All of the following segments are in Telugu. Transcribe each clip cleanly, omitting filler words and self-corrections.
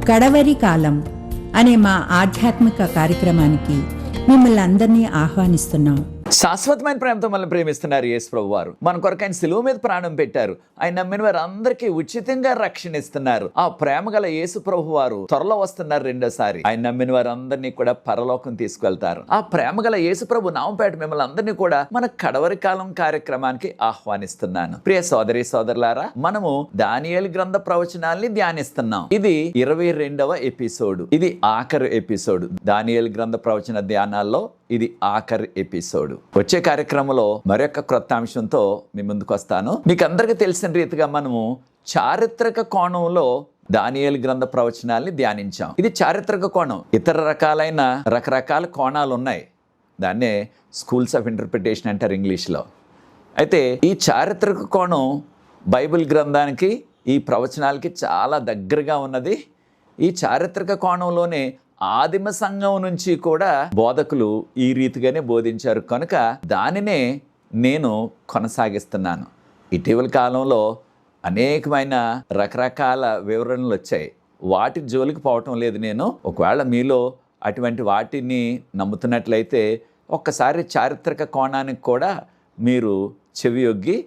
కడవరి కాలం అనే మా ఆధ్యాత్మిక కార్యక్రమానికి మిమ్మల్ని అందరినీ ఆహ్వానిస్తున్నాం. శాశ్వతమైన ప్రేమతో మనల్ని ప్రేమిస్తున్నారు యేసు ప్రభు వారు. మన కొరకు ఆయన సిలువ మీద ప్రాణం పెట్టారు. ఆయన నమ్మిన వారు అందరికీ ఉచితంగా రక్షణ ఇస్తున్నారు. ఆ ప్రేమ గల యేసు ప్రభు వారు త్వరలో వస్తున్నారు రెండోసారి. ఆయన నమ్మిన వారు అందరినీ కూడా పరలోకం తీసుకెళ్తారు. ఆ ప్రేమ గల యేసు ప్రభు నామపేట మిమ్మల్ని అందరినీ కూడా మన కడవరి కాలం కార్యక్రమానికి ఆహ్వానిస్తున్నాను. ప్రియ సోదరి సోదరులారా, మనము దానియేలు గ్రంథ ప్రవచనాల్ని ధ్యానిస్తున్నాం. ఇది 22వ ఎపిసోడ్. ఇది ఆఖరి ఎపిసోడ్. దానియేలు గ్రంథ ప్రవచన ధ్యానాల్లో ఇది ఆఖరి ఎపిసోడ్. వచ్చే కార్యక్రమంలో మరొక క్రొత్త అంశంతో మీ ముందుకు వస్తాను. మీకు అందరికీ తెలిసిన రీతిగా మనము చారిత్రక కోణంలో దానియేలు గ్రంథ ప్రవచనాల్ని ధ్యానించాం. ఇది చారిత్రక కోణం. ఇతర రకాలైన రకరకాల కోణాలు ఉన్నాయి. దాన్నే స్కూల్స్ ఆఫ్ ఇంటర్ప్రిటేషన్ అంటారు ఇంగ్లీష్లో. అయితే ఈ చారిత్రక కోణం బైబిల్ గ్రంథానికి ఈ ప్రవచనాలకి చాలా దగ్గరగా ఉన్నది. ఈ చారిత్రక కోణంలోనే ఆదిమ సంఘం నుంచి కూడా బోధకులు ఈ రీతిగానే బోధించారు కనుక దానినే నేను కొనసాగిస్తున్నాను. ఇటీవల కాలంలో అనేకమైన రకరకాల వివరణలు వచ్చాయి. వాటి జోలికి పోవటం లేదు నేను. ఒకవేళ మీలో అటువంటి వాటిని నమ్ముతున్నట్లయితే ఒక్కసారి చారిత్రక కోణానికి కూడా మీరు చెవియొగ్గి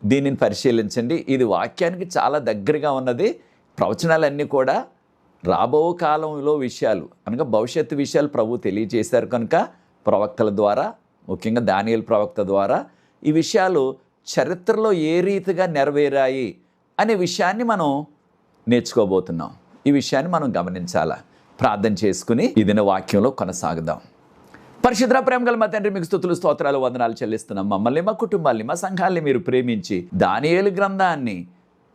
దీనిని పరిశీలించండి. ఇది వాక్యానికి చాలా దగ్గరగా ఉన్నది. ప్రవచనాలన్నీ కూడా రాబో కాలంలో విషయాలు అనగా భవిష్యత్తు విషయాలు ప్రభు తెలియజేశారు కనుక ప్రవక్తల ద్వారా, ముఖ్యంగా దానియేలు ప్రవక్త ద్వారా ఈ విషయాలు చరిత్రలో ఏ రీతిగా నెరవేరాయి అనే విషయాన్ని మనం నేర్చుకోబోతున్నాం. ఈ విషయాన్ని మనం గమనించాలా. ప్రార్థన చేసుకుని ఈ దిన వాక్యంలో కొనసాగుదాం. పరిశుద్ధ ప్రేమ గల మా తండ్రి, మీకు స్తుతులు స్తోత్రాలు వందనాలు చెల్లిస్తున్నాం. మమ్మల్ని, మా కుటుంబాల్ని, మా సంఘాల్ని మీరు ప్రేమించి దానియేలు గ్రంథాన్ని,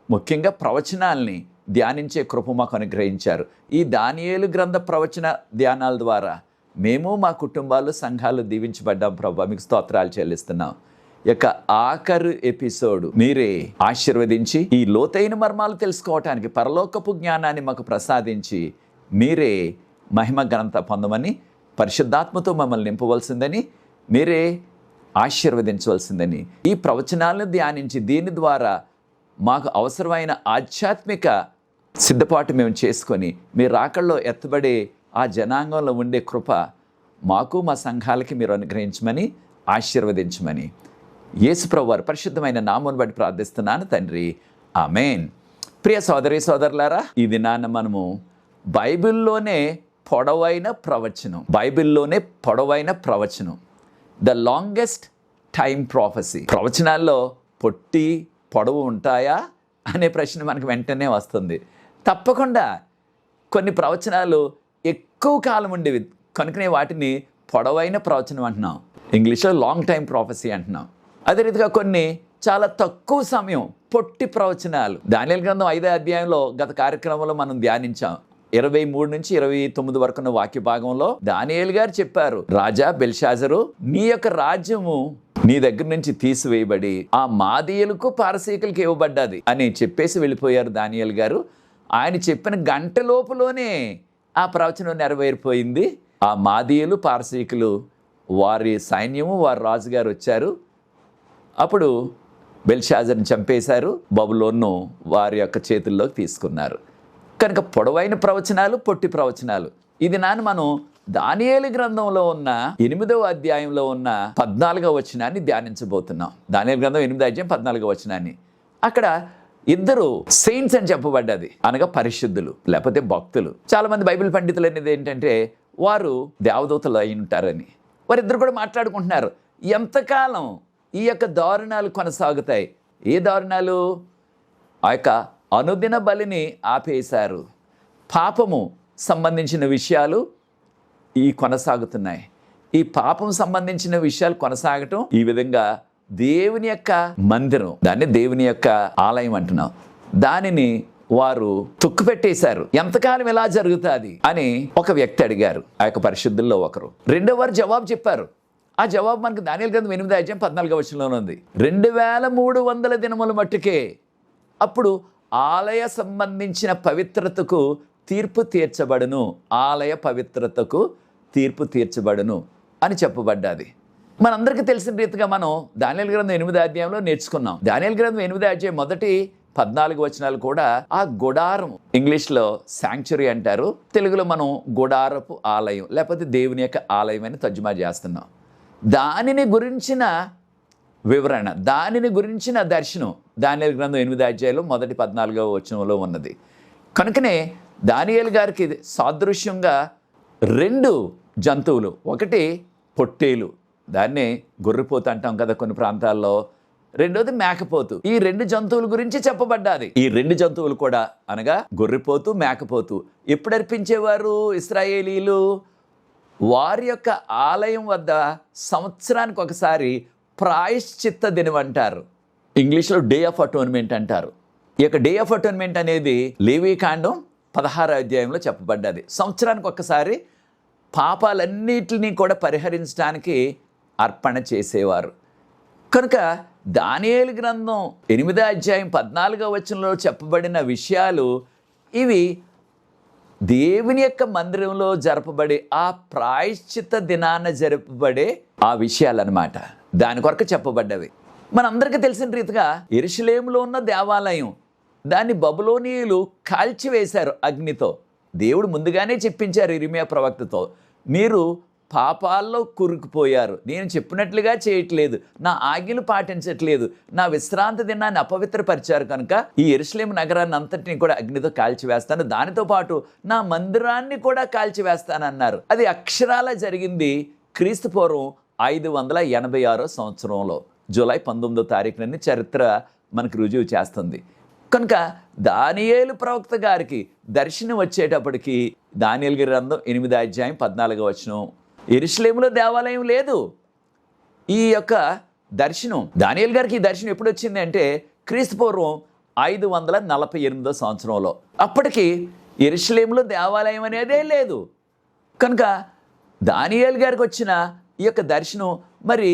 ముఖ్యంగా ప్రవచనాల్ని ధ్యానించే కృప మాకు అనుగ్రహించారు. ఈ దానియేలు గ్రంథ ప్రవచన ధ్యానాల ద్వారా మేము, మా కుటుంబాలు, సంఘాలు దీవించబడ్డాం. ప్రభు మీకు స్తోత్రాలు చెల్లిస్తున్నాం. యొక్క ఆఖరు ఎపిసోడ్ మీరే ఆశీర్వదించి ఈ లోతైన మర్మాలు తెలుసుకోవటానికి పరలోకపు జ్ఞానాన్ని మాకు ప్రసాదించి మీరే మహిమ ఘనత పొందమని, పరిశుద్ధాత్మతో మమ్మల్ని నింపవలసిందని, మీరే ఆశీర్వదించవలసిందని, ఈ ప్రవచనాలను ధ్యానించి దీని ద్వారా మాకు అవసరమైన ఆధ్యాత్మిక సిద్ధపాటు మేము చేసుకొని మీ రాకల్లో ఎత్తబడే ఆ జనాంగంలో ఉండే కృప మాకు, మా సంఘాలకి మీరు అనుగ్రహించమని, ఆశీర్వదించమని యేసు ప్రభువు వారి పరిశుద్ధమైన నామమును బట్టి ప్రార్థిస్తున్నాను తండ్రి, ఆమేన్. ప్రియ సోదరి సోదరులారా, ఈ దినాన మనము బైబిల్లోనే పొడవైన ప్రవచనం, ద లాంగెస్ట్ టైమ్ ప్రాఫెసీ. ప్రవచనాల్లో పొడవు ఉంటాయా అనే ప్రశ్న మనకు వెంటనే వస్తుంది. తప్పకుండా కొన్ని ప్రవచనాలు ఎక్కువ కాలం ఉండేవి కనుకనే వాటిని పొడవైన ప్రవచనం అంటున్నాం. ఇంగ్లీష్లో లాంగ్ టైమ్ ప్రాఫెసీ అంటున్నాం. అదే రీతిగా కొన్ని చాలా తక్కువ సమయం పొట్టి ప్రవచనాలు. దానియేలు గ్రంథం 5వ అధ్యాయంలో గత కార్యక్రమంలో మనం ధ్యానించాం. 23 నుంచి 29 వరకు ఉన్న వాక్య భాగంలో దానియేలు గారు చెప్పారు, రాజా బెల్షాజరు, నీ యొక్క రాజ్యము నీ దగ్గర నుంచి తీసివేయబడి ఆ మాదీయులకు పారసీకులకు ఇవ్వబడ్డది అని చెప్పేసి వెళ్ళిపోయారు దానియేలు గారు. ఆయన చెప్పిన గంట లోపులోనే ఆ ప్రవచనం నెరవేరిపోయింది. ఆ మాదీయులు, పారసీకులు, వారి సైన్యము, వారి రాజుగారు వచ్చారు. అప్పుడు బెల్షాజర్ని చంపేశారు. బబులోన్ను వారి యొక్క చేతుల్లోకి తీసుకున్నారు. కనుక పొడవైన ప్రవచనాలు, పొట్టి ప్రవచనాలు. ఇది మనం దానియేలు గ్రంథంలో ఉన్న 8వ అధ్యాయంలో ఉన్న 14వ వచనాన్ని ధ్యానించబోతున్నాం. దానియేలు గ్రంథం 8వ అధ్యాయం 14వ వచనాన్ని. అక్కడ ఇద్దరు సెయింట్స్ అని చెప్పబడ్డది, అనగా పరిశుద్ధులు లేకపోతే భక్తులు. చాలా మంది బైబిల్ పండితులు అనేది ఏంటంటే వారు దేవదూతలు అయి ఉంటారని. వారిద్దరు కూడా మాట్లాడుకుంటున్నారు, ఎంతకాలం ఈ యొక్క దారుణాలు కొనసాగుతాయి. ఏ దారుణాలు? ఆ యొక్క అనుదిన బలిని ఆపేశారు. పాపము సంబంధించిన విషయాలు ఈ కొనసాగుతున్నాయి. ఈ పాపం సంబంధించిన విషయాలు కొనసాగటం, ఈ విధంగా దేవుని యొక్క మందిరం, దాన్ని దేవుని యొక్క ఆలయం అంటున్నాం, దానిని వారు తొక్కుపెట్టేశారు. ఎంతకాలం ఇలా జరుగుతుంది అని ఒక వ్యక్తి అడిగారు, ఆ యొక్క పరిశుద్ధుల్లో ఒకరు. రెండో వారు జవాబు చెప్పారు. ఆ జవాబు మనకు దానియేలు గ్రంథం 8వ అధ్యాయం 14వ వచనంలో ఉంది. 2300 దినముల మట్టుకే అప్పుడు ఆలయ సంబంధించిన పవిత్రతకు తీర్పు తీర్చబడును, ఆలయ పవిత్రతకు తీర్పు తీర్చబడును అని చెప్పబడ్డది. మనందరికీ తెలిసిన రీతిగా మనం దానియేలు గ్రంథం 8వ అధ్యాయంలో నేర్చుకున్నాం. దానియేలు గ్రంథం 8వ అధ్యాయం మొదటి 14 వచనాలు కూడా ఆ గుడారం, ఇంగ్లీష్లో శాంక్చురీ అంటారు, తెలుగులో మనం గుడారపు ఆలయం లేకపోతే దేవుని యొక్క ఆలయం అని తర్జుమా చేస్తున్నాం. దానిని గురించిన వివరణ, దానిని గురించిన దర్శనం దానియేలు గ్రంథం 8 అధ్యాయంలో మొదటి 14వ వచనంలో ఉన్నది. కనుకనే దానియేలు గారికి సాదృశ్యంగా 2 జంతువులు, ఒకటి పొట్టేలు, దాన్నే గొర్రెపోతు అంటాం కదా కొన్ని ప్రాంతాల్లో, రెండోది మేకపోతు. ఈ 2 జంతువుల గురించి చెప్పబడ్డాది. ఈ 2 జంతువులు కూడా అనగా గొర్రెపోతు, మేకపోతు ఎప్పుడు అర్పించేవారు ఇశ్రాయేలీలు? వారి యొక్క ఆలయం వద్ద సంవత్సరానికి ఒకసారి ప్రాయశ్చిత్త దినం అంటారు, ఇంగ్లీష్లో డే ఆఫ్ అటోన్మెంట్ అంటారు. ఈ యొక్క డే ఆఫ్ అటోన్మెంట్ అనేది లేవీకాండం 16వ అధ్యాయంలో చెప్పబడ్డది. సంవత్సరానికి ఒక్కసారి పాపాలన్నిటినీ కూడా పరిహరించడానికి అర్పణ చేసేవారు. కనుక దానియేలు గ్రంథం 8వ అధ్యాయం 14వ వచనంలో చెప్పబడిన విషయాలు ఇవి దేవుని యొక్క మందిరంలో జరపబడే ఆ ప్రాయశ్చిత్త దినాన జరపబడే ఆ విషయాలన్నమాట. దాని కొరకు చెప్పబడ్డవి. మనందరికీ తెలిసిన రీతిగా యెరూషలేములో ఉన్న దేవాలయం, దాన్ని బబులోనీయులు కాల్చివేశారు అగ్నితో. దేవుడు ముందుగానే చెప్పించారు ఇర్మీయా ప్రవక్తతో, మీరు పాపాల్లో కూరుకుపోయారు, నేను చెప్పినట్లుగా చేయట్లేదు, నా ఆజ్ఞలు పాటించట్లేదు, నా విశ్రాంతి దినాన్ని అపవిత్రపరిచారు, కనుక ఈ యెరూషలేము నగరాన్ని అంతటిని కూడా అగ్నితో కాల్చివేస్తాను, దానితో పాటు నా మందిరాన్ని కూడా కాల్చివేస్తానన్నారు. అది అక్షరాల జరిగింది క్రీస్తు పూర్వం 586వ సంవత్సరంలో జూలై 19వ తారీఖునని చరిత్ర మనకు రుజువు చేస్తుంది. కనుక దానియేలు ప్రవక్త గారికి దర్శనం వచ్చేటప్పటికి దానియేలు గ్రంథం 8వ అధ్యాయం 14వ వచనం, యెరూషలేములో దేవాలయం లేదు. ఈ యొక్క దర్శనం దానియేలు గారికి ఈ దర్శనం ఎప్పుడు వచ్చింది అంటే క్రీస్తు పూర్వం 548వ సంవత్సరంలో. అప్పటికి యెరూషలేములో దేవాలయం అనేదే లేదు. కనుక దానియేలు గారికి వచ్చిన ఈ యొక్క దర్శనం మరి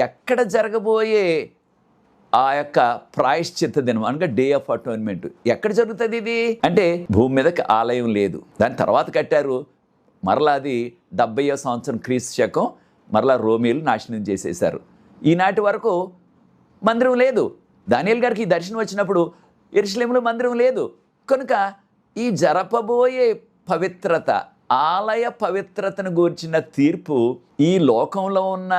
ఎక్కడ జరగబోయే ఆ యొక్క ప్రాయశ్చిత్త దినం అనగా డే ఆఫ్ అటోన్మెంట్ ఎక్కడ జరుగుతుంది? ఇది అంటే భూమి మీదకి ఆలయం లేదు, దాని తర్వాత కట్టారు. మరలా అది 70వ సంవత్సరం క్రీస్తు శకం మరలా రోమీలు నాశనం చేసేశారు. ఈనాటి వరకు మందిరం లేదు. దానియేలు గారికి ఈ దర్శనం వచ్చినప్పుడు యెరూషలేములో మందిరం లేదు. కనుక ఈ జరపబోయే పవిత్రత, ఆలయ పవిత్రతను గురించిన తీర్పు ఈ లోకంలో ఉన్న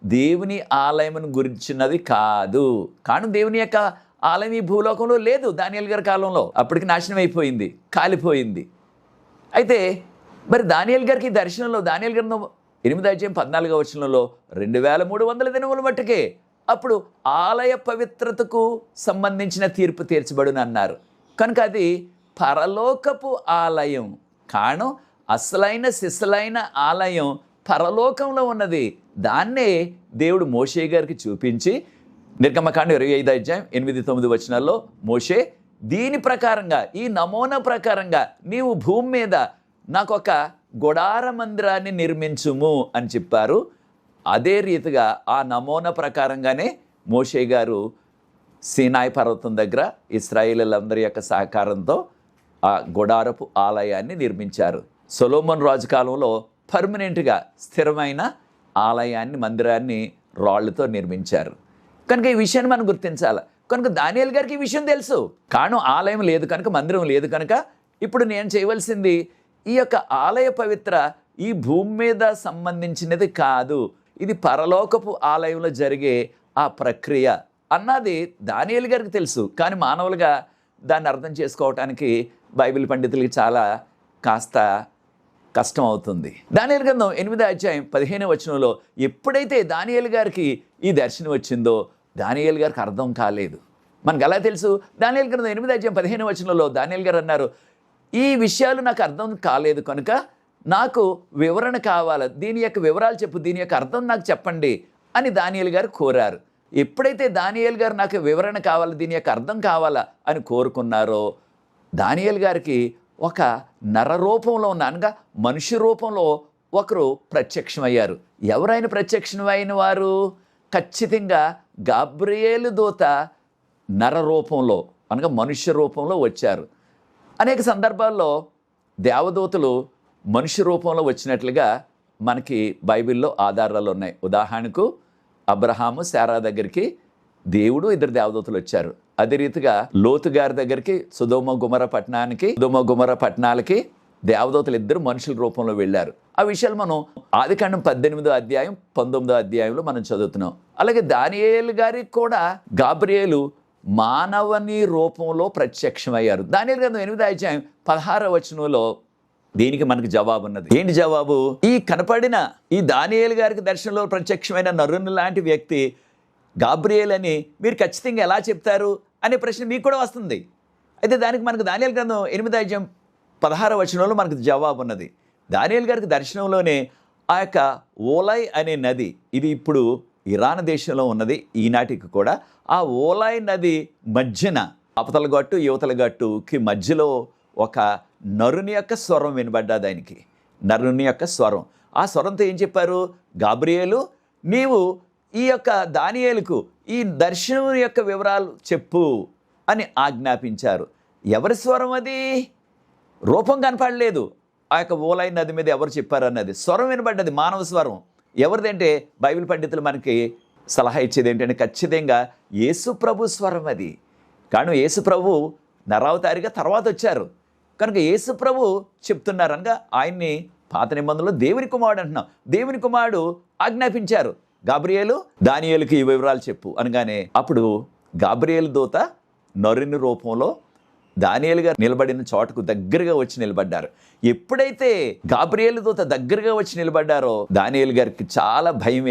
దేవుని ఆలయమును గురించినది కాదు. కాను దేవుని యొక్క ఆలయం ఈ భూలోకంలో లేదు. దానియేలు గారి కాలంలో అప్పటికి నాశనం అయిపోయింది, కాలిపోయింది. అయితే మరి దానియేలు గారికి ఈ దర్శనంలో దానియేలు గ్రంథం 8వ అధ్యాయం 14వ వచనంలో 2300 దినముల మట్టుకే అప్పుడు ఆలయ పవిత్రతకు సంబంధించిన తీర్పు తీర్చబడును అన్నారు. కనుక అది పరలోకపు ఆలయం. కాను అసలైన సిసలైన ఆలయం పరలోకంలో ఉన్నది. దాన్నే దేవుడు మోషే గారికి చూపించి నిర్గమకాండం 25వ అధ్యాయం 8-9 వచనాల్లో మోషే దీని ప్రకారంగా, ఈ నమూనా ప్రకారంగా నీవు భూమి మీద నాకు ఒక గుడార మందిరాన్ని నిర్మించుము అని చెప్పారు. అదే రీతిగా ఆ నమూనా ప్రకారంగానే మోషే గారు సీనాయి పర్వతం దగ్గర ఇశ్రాయేలీయులందరి యొక్క సహకారంతో ఆ గుడారపు ఆలయాన్ని నిర్మించారు. సొలొమోను రాజు కాలంలో పర్మనెంట్గా స్థిరమైన ఆలయాన్ని, మందిరాన్ని రాళ్లతో నిర్మించారు. కనుక ఈ విషయాన్ని మనం గుర్తించాలి. కనుక దానియేలు గారికి ఈ విషయం తెలుసు. కాను ఆలయం లేదు కనుక, మందిరం లేదు కనుక ఇప్పుడు నేను చేయవలసింది ఈ యొక్క ఆలయ పవిత్ర ఈ భూమి మీద సంబంధించినది కాదు, ఇది పరలోకపు ఆలయంలో జరిగే ఆ ప్రక్రియ అన్నది దానియేలు గారికి తెలుసు. కానీ మానవులుగా దాన్ని అర్థం చేసుకోవటానికి బైబిల్ పండితులకి చాలా కాస్త కష్టం అవుతుంది. దానియేలు గ్రంథం 8వ అధ్యాయం 15వ వచనంలో ఎప్పుడైతే దానియేలు గారికి ఈ దర్శనం వచ్చిందో దానియేలు గారికి అర్థం కాలేదు. మనకు ఎలా తెలుసు? దానియేలు గ్రంథం 8వ అధ్యాయం 15వ వచనంలో దానియేలు గారు అన్నారు, ఈ విషయాలు నాకు అర్థం కాలేదు కనుక నాకు వివరణ కావాలి, దీని యొక్క వివరాలు చెప్పు, దీని యొక్క అర్థం నాకు చెప్పండి అని దానియేలు గారు కోరారు. ఎప్పుడైతే దానియేలు గారు నాకు వివరణ కావాలి, దీని యొక్క అర్థం కావాలా అని కోరుకున్నారో దానియేలు గారికి ఒక నర రూపంలో ఉన్న, అనగా మనిషి రూపంలో ఒకరు ప్రత్యక్షమయ్యారు. ఎవరైనా ప్రత్యక్షమైన వారు? ఖచ్చితంగా గాబ్రియేలు దూత నర రూపంలో అనగా మనుష్య రూపంలో వచ్చారు. అనేక సందర్భాల్లో దేవదూతలు మనుష్య రూపంలో వచ్చినట్లుగా మనకి బైబిల్లో ఆధారాలు ఉన్నాయి. ఉదాహరణకు అబ్రహాము శారా దగ్గరికి దేవుడు 2 దేవదూతలు వచ్చారు. అదే రీతిగా లోతు గారి దగ్గరికి సుధోమ గుమర పట్టణాలకి దేవదూతలు ఇద్దరు మనుషుల రూపంలో వెళ్ళారు. ఆ విషయాలు మనం ఆదికాండం 18వ అధ్యాయం 19వ అధ్యాయంలో మనం చదువుతున్నాం. అలాగే దానియేలు గారికి కూడా గాబ్రియేలు మానవని రూపంలో ప్రత్యక్షమయ్యారు. దానియేలు గ్రంథం 8వ అధ్యాయం 16వ వచనంలో దీనికి మనకు జవాబు ఉన్నది. ఏంటి జవాబు? ఈ కనపడిన ఈ దానియేలు గారికి దర్శనంలో ప్రత్యక్షమైన నరుని లాంటి వ్యక్తి గాబ్రియేల్ అని మీరు ఖచ్చితంగా ఎలా చెప్తారు అనే ప్రశ్న మీకు కూడా వస్తుంది. అయితే దానికి మనకు దానియేలు గ్రంథం 8వ అధ్యాయం 16వ వచనంలో మనకు జవాబు ఉన్నది. దానియేలు గారికి దర్శనంలోనే ఆ యొక్క ఓలై అనే నది, ఇది ఇప్పుడు ఇరాన్ దేశంలో ఉన్నది ఈనాటికి కూడా. ఆ ఓలై నది మధ్యన అవతల గట్టు యువతల గట్టుకి మధ్యలో ఒక నరుని యొక్క స్వరం వినబడ్డాది ఆయనకి. నరుని యొక్క స్వరం. ఆ స్వరంతో ఏం చెప్పారు? గాబ్రియేలు, నీవు ఈ యొక్క దానియేలుకు ఈ దర్శనం యొక్క వివరాలు చెప్పు అని ఆజ్ఞాపించారు. ఎవరి స్వరం అది? రూపం కనపడలేదు. ఆ యొక్క ఓలై నది మీద ఎవరు చెప్పారన్నది స్వరం వినబడ్డది, మానవ స్వరం. ఎవరిదంటే బైబిల్ పండితులు మనకి సలహా ఇచ్చేది ఏంటంటే ఖచ్చితంగా యేసు ప్రభు స్వరం అది. కానీ యేసు ప్రభు నరావతారిగా తర్వాత వచ్చారు కనుక యేసు ప్రభు చెప్తున్నారు అనగా ఆయన్ని పాత నిబంధనలో దేవుని కుమారుడు అంటున్నాం. దేవుని కుమారుడు ఆజ్ఞాపించారు, గాబ్రియేలు దానియేలుకి ఈ వివరాలు చెప్పు అనగానే అప్పుడు గాబ్రియేలు దూత నరుని రూపంలో దానియేలు గారు నిలబడిన చోటకు దగ్గరగా వచ్చి నిలబడ్డారు. ఎప్పుడైతే గాబ్రియేలు దూత దగ్గరగా వచ్చి నిలబడ్డారో దానియేలు గారికి చాలా భయం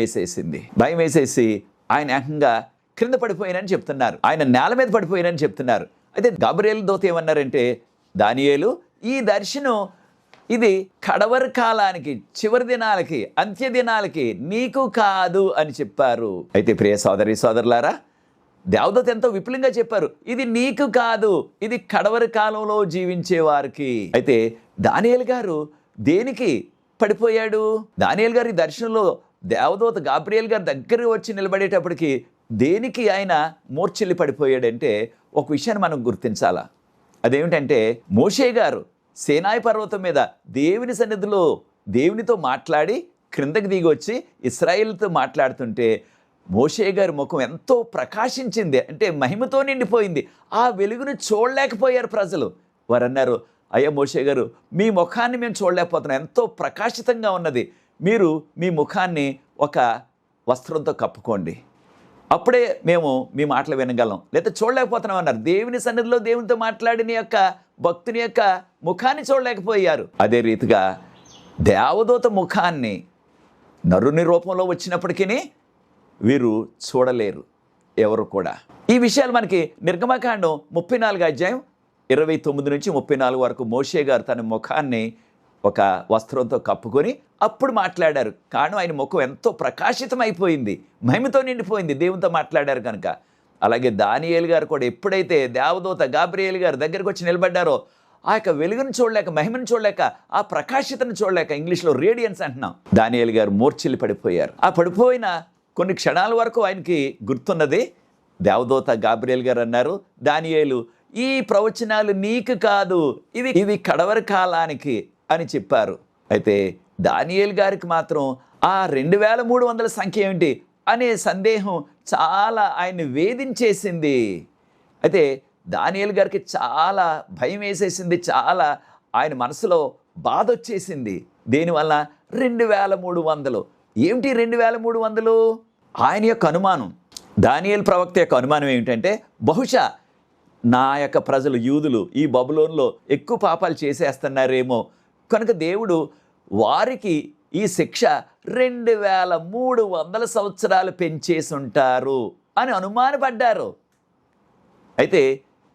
వేసేసి ఆయన ఏకంగా క్రింద పడిపోయినని చెప్తున్నారు, ఆయన నేల మీద పడిపోయినని చెప్తున్నారు. అయితే గాబ్రియేలు దూత ఏమన్నారంటే, దానియేలు ఈ దర్శనం ఇది కడవరి కాలానికి, చివరి దినాలకి, అంత్య దినాలకి నీకు కాదు అని చెప్పారు. అయితే ప్రియ సోదరి సోదరులారా, దేవదూత ఎంతో విపులంగా చెప్పారు, ఇది నీకు కాదు, ఇది కడవరి కాలంలో జీవించే వారికి. అయితే దానియేలు గారు దేనికి పడిపోయాడు? దానియేలు గారి దర్శనంలో దేవదూత గాబ్రియేలు గారి దగ్గర వచ్చి నిలబడేటప్పటికి దేనికి ఆయన మూర్ఛిల్లి పడిపోయాడంటే ఒక విషయాన్ని మనం గుర్తించాలా. అదేమిటంటే మోషే గారు సీనాయి పర్వతం మీద దేవుని సన్నిధిలో దేవునితో మాట్లాడి క్రిందకి దిగి వచ్చి ఇశ్రాయేలుతో మాట్లాడుతుంటే మోషే గారి ముఖం ఎంతో ప్రకాశించింది, అంటే మహిమతో నిండిపోయింది. ఆ వెలుగును చూడలేకపోయారు ప్రజలు. వారు అన్నారు, అయ్యా మోషే గారు, మీ ముఖాన్ని మేము చూడలేకపోతున్నాం, ఎంతో ప్రకాశితంగా ఉన్నది, మీరు మీ ముఖాన్ని ఒక వస్త్రంతో కప్పుకోండి, అప్పుడే మేము మీ మాటలు వినగలం, లేదా చూడలేకపోతున్నాం అన్నారు. దేవుని సన్నిధిలో దేవునితో మాట్లాడిన యొక్క భక్తుని యొక్క ముఖాన్ని చూడలేకపోయారు. అదే రీతిగా దేవదూత ముఖాన్ని నరుని రూపంలో వచ్చినప్పటికీ వీరు చూడలేరు ఎవరు కూడా. ఈ విషయాలు మనకి నిర్గమకాండం 34వ అధ్యాయం 29 నుంచి 34 వరకు మోషే గారు తన ముఖాన్ని ఒక వస్త్రంతో కప్పుకొని అప్పుడు మాట్లాడారు. కానీ ఆయన ముఖం ఎంతో ప్రకాశితమైపోయింది, మహిమతో నిండిపోయింది దేవునితో మాట్లాడారు కనుక. అలాగే దానియేలు గారు కూడా ఎప్పుడైతే దేవదూత గాబ్రియేలు గారు దగ్గరికి వచ్చి నిలబడ్డారో ఆ యొక్క వెలుగును చూడలేక, మహిమను చూడలేక, ఆ ప్రకాశితను చూడలేక, ఇంగ్లీష్లో రేడియన్స్ అంటున్నాం, దానియేలు గారు మూర్ఛిల్లి పడిపోయారు. ఆ పడిపోయిన కొన్ని క్షణాల వరకు ఆయనకి గుర్తున్నది. దేవదూత గాబ్రియేలు గారు అన్నారు, దానియేలు ఈ ప్రవచనాలు నీకు కాదు, ఇవి కడవరి కాలానికి అని చెప్పారు. అయితే దానియేలు గారికి మాత్రం ఆ 2300 సంఖ్య ఏమిటి అనే సందేహం చాలా ఆయన్ని వేధించేసింది. అయితే దానియేలు గారికి చాలా భయం వేసేసింది, చాలా ఆయన మనసులో బాధ వచ్చేసింది. దేనివల్ల? 2300. ఏమిటి 2300? ఆయన యొక్క అనుమానం, దానియేలు ప్రవక్త యొక్క అనుమానం ఏమిటంటే, బహుశా నా యొక్క ప్రజలు యూదులు ఈ బబులోన్లో ఎక్కువ పాపాలు చేసేస్తున్నారేమో కనుక దేవుడు వారికి ఈ శిక్ష 2300 సంవత్సరాలు పెంచేసి ఉంటారు అని అనుమానపడ్డారు. అయితే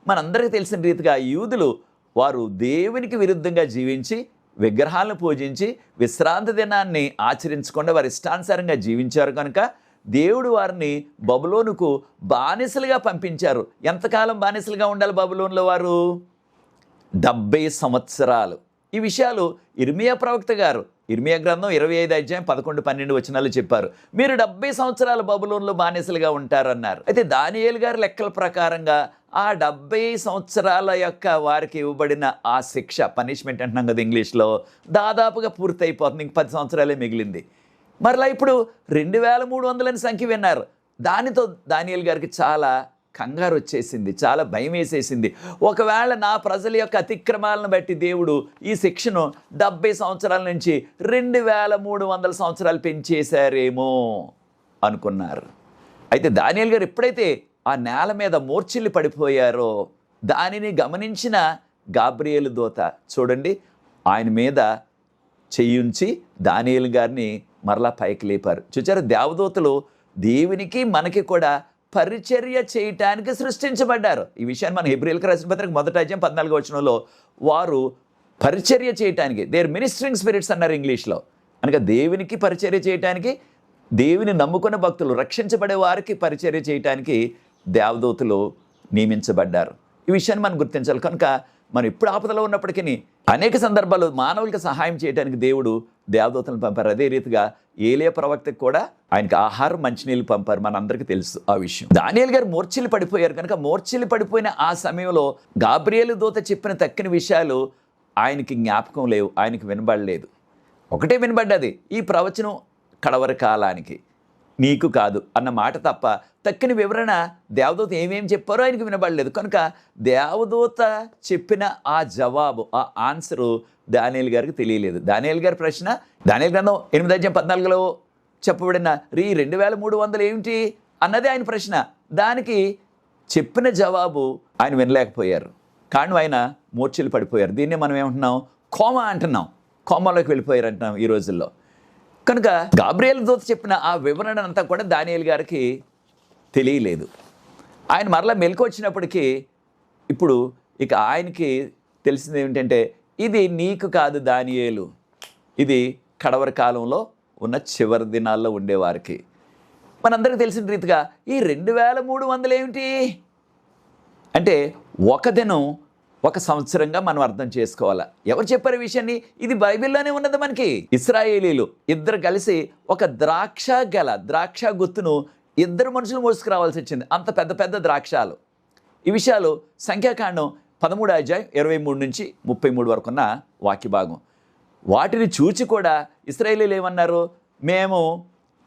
మనందరికీ తెలిసిన రీతిగా యూదులు వారు దేవునికి విరుద్ధంగా జీవించి విగ్రహాలను పూజించి విశ్రాంతి దినాన్ని ఆచరించకుండా వారి ఇష్టానుసారంగా జీవించారు కనుక దేవుడు వారిని బబులోనుకు బానిసలుగా పంపించారు. ఎంతకాలం బానిసలుగా ఉండాలి బబులోన్లో వారు? 70 సంవత్సరాలు. ఈ విషయాలు ఇర్మియా ప్రవక్త గారు ఇర్మియా గ్రంథం 25వ అధ్యాయం 11-12 వచనాలు చెప్పారు. మీరు 70 సంవత్సరాలు బబులోన్లో బానిసలుగా ఉంటారన్నారు. అయితే దానియేలు గారి లెక్కల ప్రకారంగా ఆ 70 సంవత్సరాల యొక్క వారికి ఇవ్వబడిన ఆ శిక్ష, పనిష్మెంట్ అంటున్నాం కదా ఇంగ్లీష్లో, దాదాపుగా పూర్తయిపోతుంది. ఇంక 10 సంవత్సరాలే మిగిలింది. మరలా ఇప్పుడు 2300 సంఖ్య విన్నారు. దానితో దానియేలు గారికి చాలా కంగారు వచ్చేసింది, చాలా భయం వేసేసింది. ఒకవేళ నా ప్రజల యొక్క అతిక్రమాలను బట్టి దేవుడు ఈ శిక్షను 70 సంవత్సరాల నుంచి 2300 సంవత్సరాలు పెంచేశారేమో అనుకున్నారు. అయితే దానియేలు గారు ఎప్పుడైతే ఆ నేల మీద మూర్ఛిల్లి పడిపోయారో దానిని గమనించిన గాబ్రియేలు దూత చూడండి ఆయన మీద చెయ్యుంచి దానియేలు గారిని మరలా పైకి లేపారు. చూచారు, దేవదూతలు దేవునికి మనకి కూడా పరిచర్య చేయటానికి సృష్టించబడ్డారు. ఈ విషయాన్ని మన హెబ్రీయులకు రాసిన పత్రిక 1వ అధ్యాయం 14వ వచనంలో వారు పరిచర్య చేయటానికి, దేర్ మినిస్టరింగ్ స్పిరిట్స్ అన్నారు ఇంగ్లీష్లో. అనగా దేవునికి పరిచర్య చేయటానికి, దేవుని నమ్ముకున్న భక్తులు రక్షించబడే వారికి పరిచర్య చేయటానికి దేవదూతలు నియమించబడ్డారు. ఈ విషయాన్ని మనం గుర్తించాలి. కనుక మనం ఎప్పుడు ఆపదలో ఉన్నప్పటికీ అనేక సందర్భాలు మానవులకు సహాయం చేయడానికి దేవుడు దేవదూతలను పంపారు. అదే రీతిగా ఏలియా ప్రవక్తకు కూడా ఆయనకి ఆహారం మంచినీళ్ళు పంపారు. మనందరికీ తెలుసు ఆ విషయం. దానియేలు గారు మూర్ఛిల్లి పడిపోయారు కనుక మూర్ఛిల్లి పడిపోయిన ఆ సమయంలో గాబ్రియేలు దూత చెప్పిన తక్కిన విషయాలు ఆయనకి జ్ఞాపకం లేవు, ఆయనకి వినబడలేదు. ఒకటే వినబడ్డది, ఈ ప్రవచనం కడవరి కాలానికి నీకు కాదు అన్న మాట తప్ప తక్కిన వివరణ దేవదూత ఏమేమి చెప్పారో ఆయనకి వినబడలేదు. కనుక దేవదూత చెప్పిన ఆ జవాబు, ఆ ఆన్సరు దానియేలు గారికి తెలియలేదు. దానియేలు గారి ప్రశ్న, దానియేలు గ్రంథం 8వ అధ్యాయం 14లో చెప్పబడిన 2300 ఏమిటి అన్నదే ఆయన ప్రశ్న. దానికి చెప్పిన జవాబు ఆయన వినలేకపోయారు. కారణం ఆయన మూర్ఛిల్లి పడిపోయారు. దీన్నే మనం ఏమంటున్నాం, కోమా అంటున్నాం. కోమాలోకి వెళ్ళిపోయారు అంటున్నాం ఈ రోజుల్లో. కనుక గాబ్రియేలు దూత చెప్పిన ఆ వివరణ అంతా కూడా దానియేలు గారికి తెలియలేదు. ఆయన మరలా మెలకు వచ్చినప్పటికీ ఇప్పుడు ఇక ఆయనకి తెలిసింది ఏమిటంటే, ఇది నీకు కాదు దానియేలు, ఇది కడవరి కాలంలో ఉన్న చివరి దినాల్లో ఉండేవారికి. మనందరికీ తెలిసిన రీతిగా ఈ 2300 ఏమిటి అంటే ఒక దినం ఒక సంవత్సరంగా మనం అర్థం చేసుకోవాలా. ఎవరు చెప్పారు ఈ విషయాన్ని? ఇది బైబిల్లోనే ఉన్నది మనకి. ఇశ్రాయేలీలు ఇద్దరు కలిసి ఒక ద్రాక్ష గుత్తును ఇద్దరు మనుషులు మోసుకురావాల్సి వచ్చింది. అంత పెద్ద పెద్ద ద్రాక్షాలు. ఈ విషయాలు సంఖ్యాకాండం 13వ అధ్యాయం 23 నుంచి 33 వరకు ఉన్న వాక్య భాగం. వాటిని చూచి కూడా ఇశ్రాయేలీలు ఏమన్నారు, మేము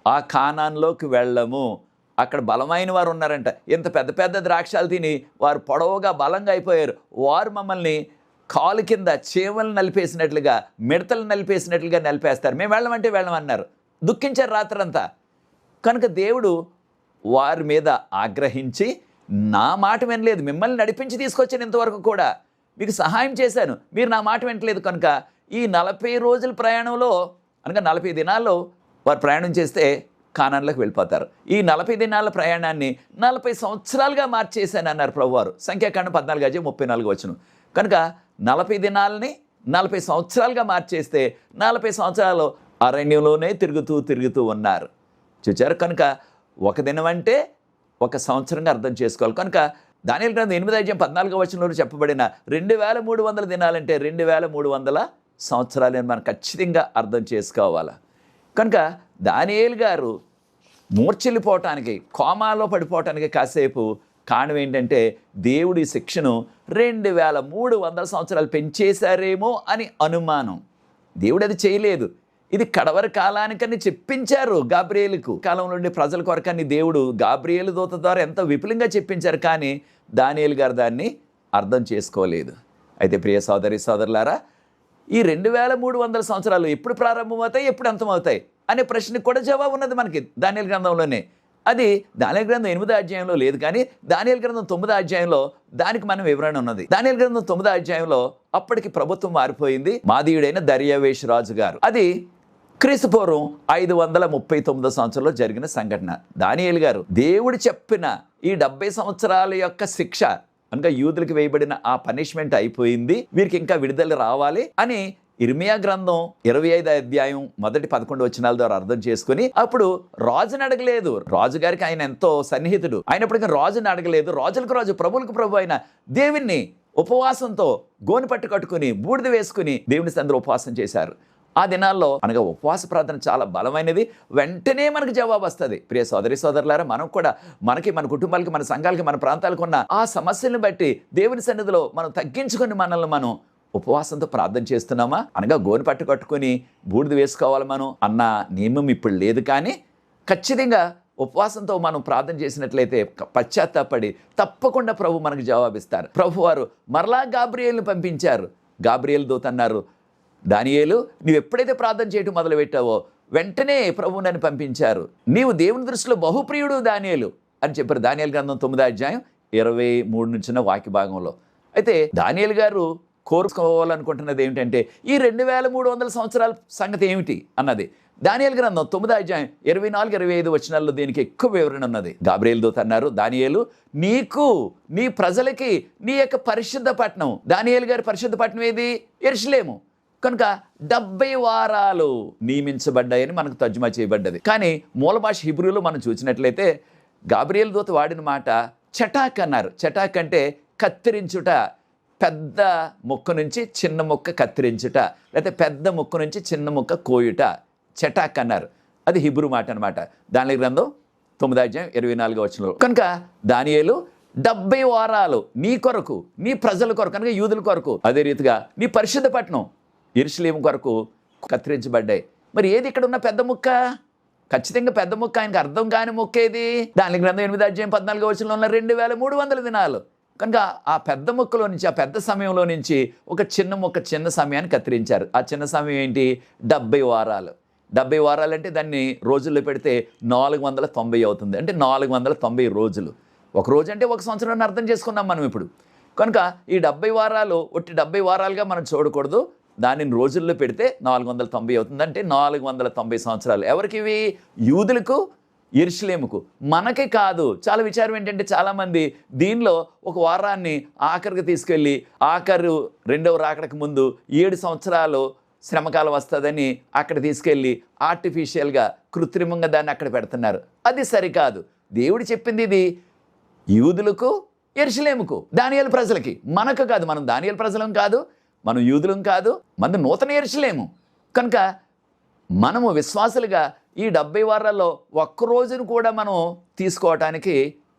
ఆ కానాన్లోకి వెళ్ళము, అక్కడ బలమైన వారు ఉన్నారంట. ఇంత పెద్ద పెద్ద ద్రాక్షాలు తిని వారు పొడవుగా బలంగా అయిపోయారు. వారు మమ్మల్ని కాలు కింద చీమలు నలిపేసినట్లుగా, మిడతలు నలిపేసినట్లుగా నలిపేస్తారు, మేము వెళ్ళమంటే వెళ్ళమన్నారు. దుఃఖించారు రాత్రంతా. కనుక దేవుడు వారి మీద ఆగ్రహించి, నా మాట వినలేదు, మిమ్మల్ని నడిపించి తీసుకొచ్చాను, ఇంతవరకు కూడా మీకు సహాయం చేశాను, మీరు నా మాట వినట్లేదు. కనుక ఈ 40 రోజుల ప్రయాణంలో, అనగా 40 దినాల్లో వారు ప్రయాణం చేస్తే కానాన్లోకి వెళ్ళిపోతారు. ఈ 40 దినాల ప్రయాణాన్ని 40 సంవత్సరాలుగా మార్చేశాను అన్నారు ప్రభువారు. సంఖ్యాకాండం 14వ అధ్యాయం 34వ వచనం. కనుక 40 దినాలని 40 సంవత్సరాలుగా మార్చేస్తే 40 సంవత్సరాలు అరణ్యంలోనే తిరుగుతూ ఉన్నారు. చూచారు. కనుక ఒక దినం అంటే ఒక సంవత్సరంగా అర్థం చేసుకోవాలి. కనుక దానియేలు గ్రంథం 8వ అధ్యాయం 14వ వచనంలో చెప్పబడిన 2300 దినాలంటే 2300 సంవత్సరాలు అని మనం ఖచ్చితంగా అర్థం చేసుకోవాలి. కనుక దానియేలు గారు మూర్ఛిల్లిపోవటానికి, కోమాలో పడిపోవటానికి కాసేపు కారణం ఏంటంటే, దేవుడి శిక్షను 2300 సంవత్సరాలు పెంచేశారేమో అని అనుమానం. దేవుడు అది చేయలేదు. ఇది కడవరి కాలానికని చెప్పించారు గాబ్రియేలుకు. కాలంలో ఉండే ప్రజల కొరకని దేవుడు గాబ్రియేలు దూత ద్వారా ఎంతో విపులంగా చెప్పించారు. కానీ దానియేలు గారు దాన్ని అర్థం చేసుకోలేదు. అయితే ప్రియ సోదరి సోదరులారా, ఈ 2300 సంవత్సరాలు ఎప్పుడు ప్రారంభమవుతాయి, ఎప్పుడు అంతమవుతాయి అనే ప్రశ్నకు కూడా జవాబు ఉన్నది మనకి దానియేలు గ్రంథంలోనే. అది దానియేలు గ్రంథం 8వ అధ్యాయంలో లేదు, కానీ దానియేలు గ్రంథం 9వ అధ్యాయంలో దానికి మనం వివరణ ఉన్నది. దానియేలు గ్రంథం 9వ అధ్యాయంలో అప్పటికి ప్రభుత్వం మారిపోయింది. మాదీయుడైన దర్యావేషు రాజు గారు. అది క్రీస్తు పూర్వం 539 సంవత్సరంలో జరిగిన సంఘటన. దానియేలు గారు దేవుడు చెప్పిన ఈ 70 సంవత్సరాల యొక్క శిక్ష, అనగా యూదులకు వేయబడిన ఆ పనిష్మెంట్ అయిపోయింది, వీరికి ఇంకా విడుదల రావాలి అని ఇర్మియా గ్రంథం 25వ అధ్యాయం 11 వచనాల ద్వారా అర్థం చేసుకుని, అప్పుడు రాజుని అడగలేదు. రాజుగారికి ఆయన ఎంతో సన్నిహితుడు అయినప్పటికీ రాజుని అడగలేదు. రాజులకు రాజు, ప్రభులకు ప్రభు అయిన దేవుణ్ణి ఉపవాసంతో గోని పట్టు కట్టుకుని బూడిద వేసుకుని దేవుని సన్నిధిలో ఉపవాసం చేశారు. ఆ దినాల్లో అనగా ఉపవాస ప్రార్థన చాలా బలమైనది. వెంటనే మనకు జవాబు వస్తుంది. ప్రియ సోదరి సోదరులారా, మనం కూడా మనకి, మన కుటుంబాలకి, మన సంఘాలకి, మన ప్రాంతాలకు ఉన్న ఆ సమస్యలను బట్టి దేవుని సన్నిధిలో మనం తగ్గించుకొని మనల్ని మనం ఉపవాసంతో ప్రార్థన చేస్తున్నామా? అనగా గోని పట్టు కట్టుకొని బూడిద వేసుకోవాలి మనం అన్న నియమం ఇప్పుడు లేదు. కానీ ఖచ్చితంగా ఉపవాసంతో మనం ప్రార్థన చేసినట్లయితే పశ్చాత్తాపడి తప్పకుండా ప్రభు మనకు జవాబిస్తారు. ప్రభు వారు మరలా గాబ్రియేలును పంపించారు. గాబ్రియేలు దూత అన్నారు, దానియేలు నువ్వు ఎప్పుడైతే ప్రార్థన చేయటం మొదలుపెట్టావో వెంటనే ప్రభు నన్ను పంపించారు, నీవు దేవుని దృష్టిలో బహుప్రియుడు దానియేలు అని చెప్పారు. దానియేలు గ్రంథం 9వ అధ్యాయం 23 నుంచి వాక్య భాగంలో. అయితే దానియేలు గారు కోరుకోవాలనుకుంటున్నది ఏమిటంటే ఈ 2300 సంవత్సరాల సంగతి ఏమిటి అన్నది. దానియేలు గ్రంథం 9వ అధ్యాయం 24-25 వచనాల్లో దీనికి ఎక్కువ వివరణ ఉన్నది. గాబ్రియేలు దూత అన్నారు, దానియేలు నీకు నీ ప్రజలకి నీ యొక్క పరిశుద్ధ పట్టణం, దానియేలు గారి పరిశుద్ధ పట్టణం ఏది? యెరూషలేము. కనుక 70 వారాలు నియమించబడ్డాయని మనకు తర్జుమా చేయబడ్డది. కానీ మూల భాష హిబ్రూలో మనం చూసినట్లయితే గాబ్రియేలు దూత వాడిన మాట చటాక్ అన్నారు. చటాక్ అంటే కత్తిరించుట, పెద్ద ముక్క నుంచి చిన్న ముక్క కత్తిరించుట, లేకపోతే పెద్ద ముక్క నుంచి చిన్న ముక్క కోయుట, చటాక్ అన్నారు. అది హిబ్రూ మాట అనమాట. దాని గ్రంథం 9వ అధ్యాయం 24వ వచనంలో. కనుక దానియేలు 70 వారాలు నీ కొరకు, నీ ప్రజల కొరకు, కనుక యూదుల కొరకు, అదే రీతిగా నీ పరిశుద్ధ పట్టణం యెరూషలేము కొరకు కత్తిరించబడ్డాయి. మరి ఏది ఇక్కడ ఉన్న పెద్ద ముక్క? ఖచ్చితంగా పెద్ద ముక్క, ఆయనకు అర్థం కాని ముక్క ఏది? దాని గ్రంథం 8వ అధ్యాయం 14వ వచనంలో ఉన్న 2300 దినాలు. కనుక ఆ పెద్ద ముక్కలో నుంచి, ఆ పెద్ద సమయంలో నుంచి ఒక చిన్న ముక్క, చిన్న సమయాన్ని కత్తిరించారు. ఆ చిన్న సమయం ఏంటి? 70 వారాలు. 70 వారాలు అంటే దాన్ని రోజుల్లో పెడితే 490 అవుతుంది. అంటే 490 రోజులు. ఒక రోజు అంటే ఒక సంవత్సరాన్ని అర్థం చేసుకున్నాం మనం ఇప్పుడు. కనుక ఈ 70 వారాలు ఒట్టి 70 వారాలుగా మనం చూడకూడదు. దానిని రోజుల్లో పెడితే 490 అవుతుంది. అంటే 490 సంవత్సరాలు. ఎవరికి ఇవి? యూదులకు, యెరూషలేముకు. మనకి కాదు. చాలా విచారం ఏంటంటే చాలామంది దీనిలో ఒక వారాన్ని ఆఖరికి తీసుకెళ్ళి ఆఖరు రెండవ రాకడకు ముందు 7 సంవత్సరాలు శ్రమకాలం వస్తుందని అక్కడ తీసుకెళ్ళి ఆర్టిఫిషియల్గా కృత్రిమంగా దాన్ని అక్కడ పెడుతున్నారు. అది సరికాదు. దేవుడు చెప్పింది ఇది యూదులకు, యెరూషలేముకు, దానియేలు ప్రజలకి. మనకు కాదు. మనం దానియేలు ప్రజలం కాదు, మనం యూదులం కాదు, మన నూతన యెరూషలేము. కనుక మనము విశ్వాసులుగా ఈ 70 వారాల్లో ఒక్క రోజును కూడా మనం తీసుకోవటానికి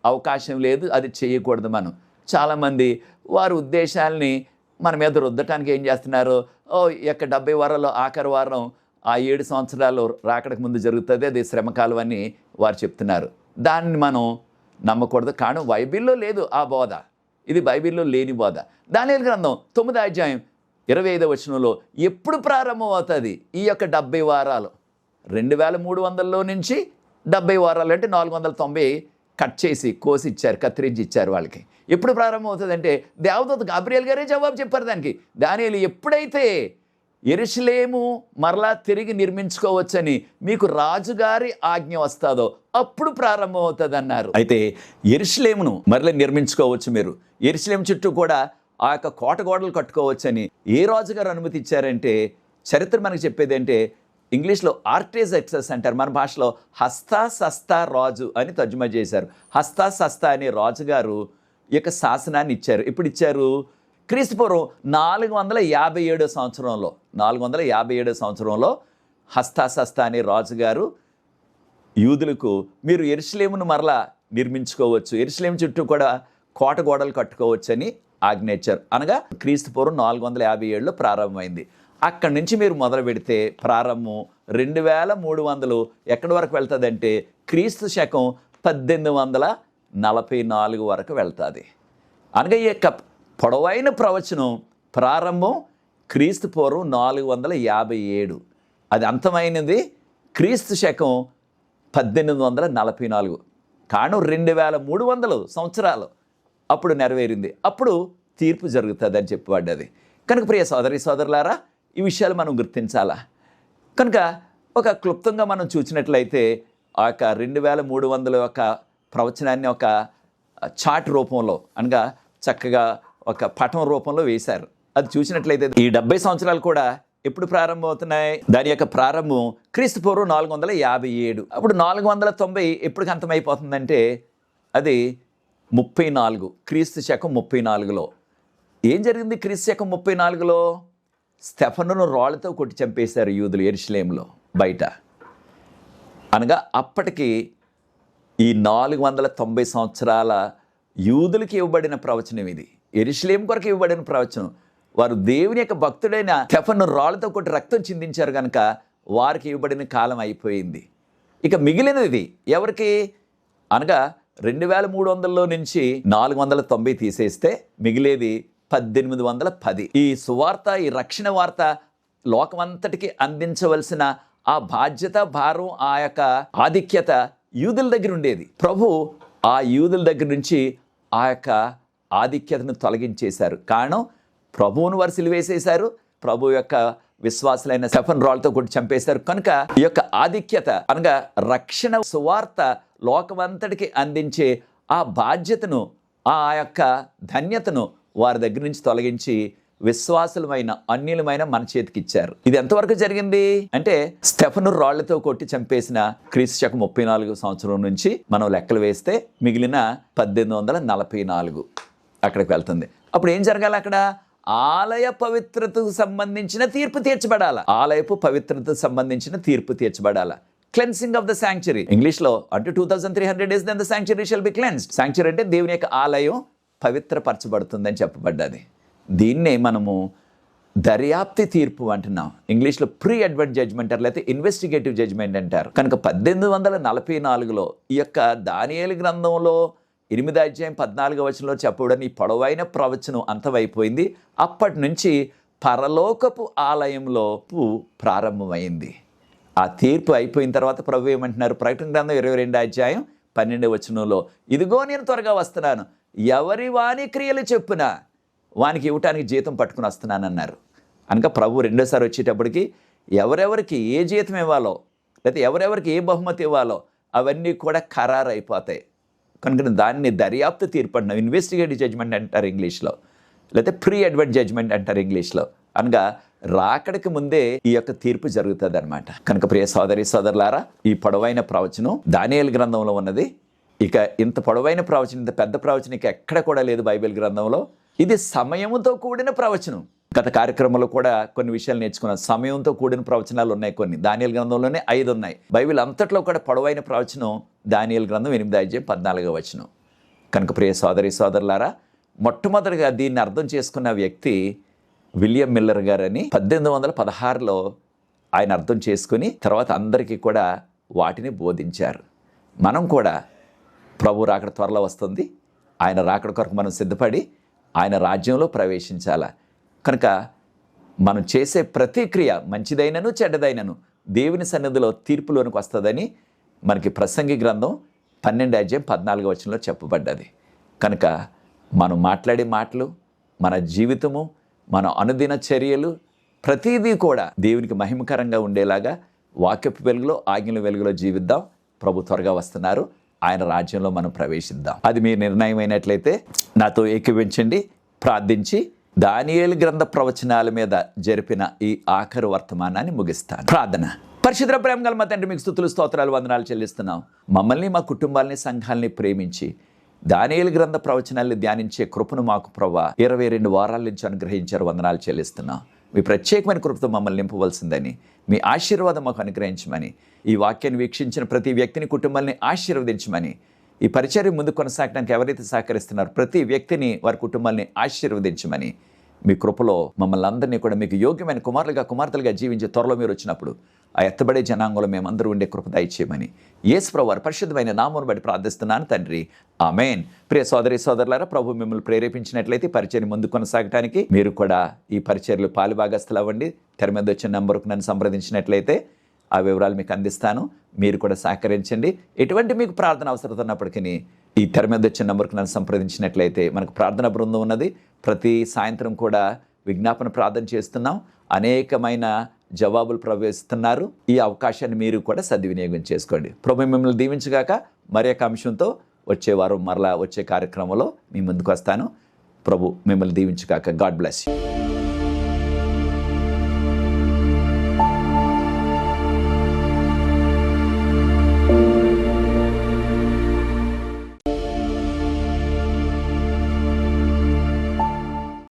అవకాశం లేదు. అది చేయకూడదు. మనం చాలామంది వారి ఉద్దేశాలని మన మీద రుద్దటానికి ఏం చేస్తున్నారు? ఈ యొక్క 70 వారాల్లో ఆఖరి వారం ఆ 7 సంవత్సరాలు రాకడకు ముందు జరుగుతుంది, అది శ్రమకాలం అని వారు చెప్తున్నారు. దాన్ని మనం నమ్మకూడదు. కారణం బైబిల్లో లేదు ఆ బోధ. ఇది బైబిల్లో లేని బోధ. దానియేలు గ్రంథం 9వ అధ్యాయం 25వ వచనంలో ఎప్పుడు ప్రారంభం అవుతుంది ఈ యొక్క 70 వారాలు? 2300లో నుంచి 70 వారాలు అంటే 490 కట్ చేసి కోసి ఇచ్చారు, కత్తిరించి ఇచ్చారు వాళ్ళకి. ఎప్పుడు ప్రారంభం అవుతుంది అంటే దేవదూత గాబ్రియేలు గారే జవాబు చెప్పారు దానికి. దానియేలు ఎప్పుడైతే యెరూషలేము మరలా తిరిగి నిర్మించుకోవచ్చని మీకు రాజుగారి ఆజ్ఞ వస్తుందో అప్పుడు ప్రారంభం అవుతుంది అన్నారు. అయితే యెరూషలేమును మరలా నిర్మించుకోవచ్చు మీరు. యెరూషలేము చుట్టూ కూడా ఆ యొక్క కోట గోడలు కట్టుకోవచ్చని ఏ రాజుగారు అనుమతి ఇచ్చారంటే, చరిత్ర మనకు చెప్పేది అంటే ఇంగ్లీష్లో ఆర్టేజెక్సస్ అంటారు, మన భాషలో హస్తాసస్తా రాజు అని తర్జుమా చేశారు. హస్తాసస్తా అనే రాజుగారు ఈ యొక్క శాసనాన్ని ఇచ్చారు. ఇప్పుడు ఇచ్చారు క్రీస్తుపూర్వం 457 సంవత్సరంలో. 457 సంవత్సరంలో హస్తాసస్తా అనే రాజుగారు యూదులకు మీరు యెరూషలేమును మరలా నిర్మించుకోవచ్చు, యెరూషలేము చుట్టూ కూడా కోట గోడలు కట్టుకోవచ్చని ఆజ్ఞ ఇచ్చారు. అనగా క్రీస్తుపూర్వం 457లో ప్రారంభమైంది. అక్కడి నుంచి మీరు మొదలు పెడితే ప్రారంభం 2300 ఎక్కడి వరకు వెళ్తుందంటే క్రీస్తు శకం 1844 వరకు వెళ్తుంది. అనగా ఈ యొక్క పొడవైన ప్రవచనం ప్రారంభం క్రీస్తు పూర్వం 457, అది అంతమైనది క్రీస్తు శకం 1844. కాను 2300 సంవత్సరాలు అప్పుడు నెరవేరింది. అప్పుడు తీర్పు జరుగుతుంది అని చెప్పబడ్డది. కనుక ప్రియ సోదరి సోదరులారా, ఈ విషయాలు మనం గుర్తించాలా. కనుక ఒక క్లుప్తంగా మనం చూసినట్లయితే ఆ యొక్క 2300 యొక్క ప్రవచనాన్ని ఒక చార్ట్ రూపంలో, అనగా చక్కగా ఒక పటం రూపంలో వేశారు. అది చూసినట్లయితే ఈ 70 సంవత్సరాలు కూడా ఎప్పుడు ప్రారంభం అవుతున్నాయి? దాని యొక్క ప్రారంభం క్రీస్తు పూర్వం 457. అప్పుడు 490 ఎప్పటికి అంతమైపోతుందంటే అది 34, క్రీస్తు శకం 34లో. ఏం జరిగింది క్రీస్తు శకం 34లో? స్టెఫనును రాళ్ళతో కొట్టి చంపేశారు యూదులు యెరూషలేములో బయట. అనగా అప్పటికి ఈ 490 సంవత్సరాల యూదులకి ఇవ్వబడిన ప్రవచనం ఇది. యెరూషలేము కొరకు ఇవ్వబడిన ప్రవచనం. వారు దేవుని యొక్క భక్తుడైన స్టెఫనును రాళ్ళతో కొట్టి రక్తం చిందించారు కనుక వారికి ఇవ్వబడిన కాలం అయిపోయింది. ఇక మిగిలినది ఎవరికి అనగా 2300లో నుంచి 490 తీసేస్తే మిగిలేది 1810. ఈ సువార్త, ఈ రక్షణ వార్త లోకమంతటికి అందించవలసిన ఆ బాధ్యత, భారం, ఆ యొక్క ఆధిక్యత యూదుల దగ్గర ఉండేది. ప్రభు ఆ యూదుల దగ్గర నుంచి ఆ యొక్క ఆధిక్యతను తొలగించేశారు. కారణం, ప్రభువును వారు సిలువేసేశారు, ప్రభు యొక్క విశ్వాసులైన స్టెఫన్ రాళ్ళతో కొట్టి చంపేశారు. కనుక ఈ యొక్క ఆధిక్యత అనగా రక్షణ సువార్త లోకమంతటికి అందించే ఆ బాధ్యతను, ఆ యొక్క ధన్యతను వారి దగ్గర నుంచి తొలగించి విశ్వాసులమైన అన్యులమైన మన చేతికి ఇచ్చారు. ఇది ఎంతవరకు జరిగింది అంటే, స్టెఫను రాళ్లతో కొట్టి చంపేసిన క్రీస్తు శకం 34 సంవత్సరం నుంచి మనం లెక్కలు వేస్తే మిగిలిన 1844 అక్కడికి వెళ్తుంది. అప్పుడు ఏం జరగాలి? అక్కడ ఆలయ పవిత్రతకు సంబంధించిన తీర్పు తీర్చబడాల. ఆలయపు పవిత్రతకు సంబంధించిన తీర్పు తీర్చబడాల. Cleansing of the sanctuary. ఇంగ్లీష్లో అంటే 2300 days then the sanctuary shall be cleansed. Sanctuary అంటే దేవుని యొక్క ఆలయం పవిత్రపరచబడుతుందని చెప్పబడ్డది. దీన్నే మనము దర్యాప్తి తీర్పు అంటున్నాం. ఇంగ్లీష్లో ప్రీ అడ్వర్ట్ జడ్జ్మెంట్ లేకపోతే ఇన్వెస్టిగేటివ్ జడ్జ్మెంట్ అంటారు. కనుక 1844లో ఈ యొక్క దానియేలు గ్రంథంలో 8వ అధ్యాయం 14వ వచనంలో చెప్పబడిన ఈ పొడవైన ప్రవచనం అంతమైపోయింది. అప్పటి నుంచి పరలోకపు ఆలయంలో ప్రారంభమైంది. ఆ తీర్పు అయిపోయిన తర్వాత ప్రభు ఏమంటున్నారు? ప్రకటన గ్రంథం 22వ అధ్యాయం 12వ వచనంలో, ఇదిగో నేను త్వరగా వస్తున్నాను, ఎవరి వాని క్రియలు చెప్పున వానికి ఇవ్వటానికి జీతం పట్టుకుని వస్తున్నానన్నారు. కనుక ప్రభు రెండోసారి వచ్చేటప్పటికి ఎవరెవరికి ఏ జీతం ఇవ్వాలో లేకపోతే ఎవరెవరికి ఏ బహుమతి ఇవ్వాలో అవన్నీ కూడా ఖరారు అయిపోతాయి. కనుక దాన్ని దర్యాప్తు తీర్పు అంటున్నాం. ఇన్వెస్టిగేటివ్ జడ్జ్మెంట్ అంటారు ఇంగ్లీష్లో, లేకపోతే ప్రీ అడ్వర్ట్ జడ్జ్మెంట్ అంటారు ఇంగ్లీష్లో. అనగా రాకడికి ముందే ఈ యొక్క తీర్పు జరుగుతుంది అనమాట. కనుక ప్రియ సోదరి సోదరులారా, ఈ పొడవైన ప్రవచనం దానియేలు గ్రంథంలో ఉన్నది. ఇక ఇంత పొడవైన ప్రవచనం, ఇంత పెద్ద ప్రవచనం ఇక ఎక్కడ కూడా లేదు బైబిల్ గ్రంథంలో. ఇది సమయంతో కూడిన ప్రవచనం. గత కార్యక్రమంలో కూడా కొన్ని విషయాలు నేర్చుకున్నాం. సమయంతో కూడిన ప్రవచనాలు ఉన్నాయి కొన్ని. దానియేలు గ్రంథంలోనే 5 ఉన్నాయి. బైబిల్ అంతట్లో కూడా పొడవైన ప్రవచనం దానియేలు గ్రంథం 8వ అధ్యాయం 14వ వచనం. కనుక ప్రియ సోదరి సోదరులారా, మొట్టమొదటిగా దీన్ని అర్థం చేసుకున్న వ్యక్తి విలియం మిల్లర్ గారని 1816లో ఆయన అర్థం చేసుకుని తర్వాత అందరికీ కూడా వాటిని బోధించారు. మనం కూడా ప్రభు రాకడ త్వరలో వస్తుంది. ఆయన రాకడ కొరకు మనం సిద్ధపడి ఆయన రాజ్యంలో ప్రవేశించాల. కనుక మనం చేసే ప్రతి క్రియ మంచిదైనను చెడ్డదైనను దేవుని సన్నిధిలో తీర్పులోనికి వస్తుందని మనకి ప్రసంగి గ్రంథం 12వ అధ్యాయం 14వ వచనంలో చెప్పబడ్డది. కనుక మనం మాట్లాడే మాటలు, మన జీవితము, మన అనుదిన చర్యలు ప్రతిదీ కూడా దేవునికి మహిమకరంగా ఉండేలాగా వాక్యపు వెలుగులో, ఆజ్ఞల వెలుగులో జీవిద్దాం. ప్రభు త్వరగా వస్తున్నారు. ఆయన రాజ్యంలో మనం ప్రవేశిద్దాం. అది మీ నిర్ణయం అయినట్లయితే నాతో ఏకీవించండి. ప్రార్థించి దానియేలు గ్రంథ ప్రవచనాల మీద జరిపిన ఈ ఆఖరు వర్తమానాన్ని ముగిస్తాను. ప్రార్థన. పరిశుద్ధ ప్రేమ గల మా తండ్రి, మీకు స్తుతులు, స్తోత్రాలు, వందనాలు చెల్లిస్తున్నాం. మమ్మల్ని, మా కుటుంబాలని, సంఘాలని ప్రేమించి దానియేలు గ్రంథ ప్రవచనాల్ని ధ్యానించే కృపను మాకు ప్రభువా 22 వారాల నుంచి అనుగ్రహించారు. వందనాలు చెల్లిస్తున్నాం. మీ ప్రత్యేకమైన కృపతో మమ్మల్ని నింపవలసిందని, మీ ఆశీర్వాదం మాకు అనుగ్రహించమని, ఈ వాక్యాన్ని వీక్షించిన ప్రతి వ్యక్తిని, కుటుంబాన్ని ఆశీర్వదించమని, ఈ పరిచర్య ముందు కొనసాగడానికి ఎవరైతే సహకరిస్తున్నారో ప్రతి వ్యక్తిని, వారి కుటుంబాన్ని ఆశీర్వదించమని, మీ కృపలో మమ్మల్ని అందరినీ కూడా మీకు యోగ్యమైన కుమారులుగా, కుమార్తెలుగా జీవించే త్వరలో మీరు వచ్చినప్పుడు ఆ ఎత్తబడే జనాంగంలో మేమందరూ ఉండే కృప దయచేయమని యేసు ప్రభువు వారి పరిశుద్ధమైన నామమును బట్టి ప్రార్థిస్తున్నాను తండ్రి, ఆమేన్. ప్రియ సోదరి సోదరులారా, ప్రభు మిమ్మల్ని ప్రేరేపించినట్లయితే పరిచర్య ముందు కొనసాగడానికి మీరు కూడా ఈ పరిచర్యలు పాలుభాగస్తులు అవ్వండి. తెర మీద వచ్చిన నంబర్కు నన్ను సంప్రదించినట్లయితే ఆ వివరాలు మీకు అందిస్తాను. మీరు కూడా సహకరించండి. ఎటువంటి మీకు ప్రార్థన అవసరం ఉన్నప్పటికీ ఈ తెర మీద వచ్చిన నంబర్కు నన్ను సంప్రదించినట్లయితే మనకు ప్రార్థన బృందం ఉన్నది. ప్రతి సాయంత్రం కూడా విజ్ఞాపన ప్రార్థన చేస్తున్నాం. అనేకమైన జవాబులు ప్రవేశిస్తున్నారు. ఈ అవకాశాన్ని మీరు కూడా సద్వినియోగం చేసుకోండి. ప్రభు మిమ్మల్ని దీవించగాక. మరి ఒక అంశంతో వచ్చే వారం మరలా వచ్చే కార్యక్రమంలో మీ ముందుకు వస్తాను. ప్రభు మిమ్మల్ని దీవించగాక. God bless you.